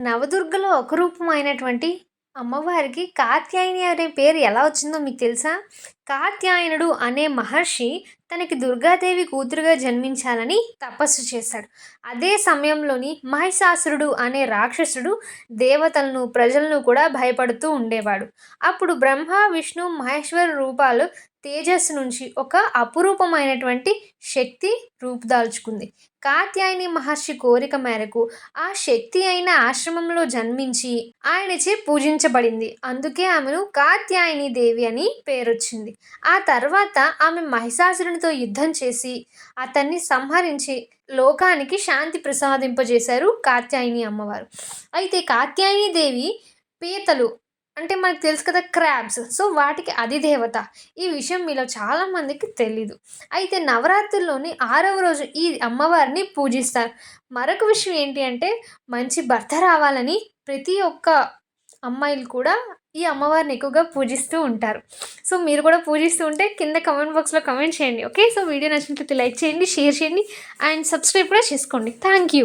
నవదుర్గలో ఒక రూపమైనటువంటి అమ్మవారికి కాత్యాయని అనే పేరు ఎలా వచ్చిందో మీకు తెలుసా? కాత్యాయనుడు అనే మహర్షి తనకి దుర్గాదేవి కూతురుగా జన్మించాలని తపస్సు చేశాడు. అదే సమయంలోని మహిషాసురుడు అనే రాక్షసుడు దేవతలను, ప్రజలను కూడా భయపడుతూ ఉండేవాడు. అప్పుడు బ్రహ్మ, విష్ణు, మహేశ్వర రూపాలు తేజస్సు నుంచి ఒక అపురూపమైనటువంటి శక్తి రూపుదాల్చుకుంది. కాత్యాయని మహర్షి కోరిక మేరకు ఆ శక్తి అయిన ఆశ్రమంలో జన్మించి ఆయనచే పూజించబడింది. అందుకే ఆమెను కాత్యాయని దేవి అని పేరొచ్చింది. ఆ తర్వాత ఆమె మహిషాసురునితో యుద్ధం చేసి అతన్ని సంహరించి లోకానికి శాంతి ప్రసాదింపజేశారు కాత్యాయని అమ్మవారు. అయితే కాత్యాయని దేవి పీతలు అంటే మనకు తెలుసు కదా, క్రాబ్స్. సో వాటికి అధిదేవత. ఈ విషయం మీలో చాలామందికి తెలీదు. అయితే నవరాత్రుల్లోని 6వ రోజు ఈ అమ్మవారిని పూజిస్తారు. మరొక విషయం ఏంటి అంటే, మంచి భర్త రావాలని ప్రతి ఒక్క అమ్మాయిలు కూడా ఈ అమ్మవారిని ఎక్కువగా పూజిస్తూ ఉంటారు. సో మీరు కూడా పూజిస్తూ ఉంటే కింద కామెంట్ బాక్స్‌లో కామెంట్ చేయండి. ఓకే. సో వీడియో నచ్చినట్లయితే లైక్ చేయండి, షేర్ చేయండి అండ్ సబ్స్క్రైబ్ కూడా చేసుకోండి. Thank you.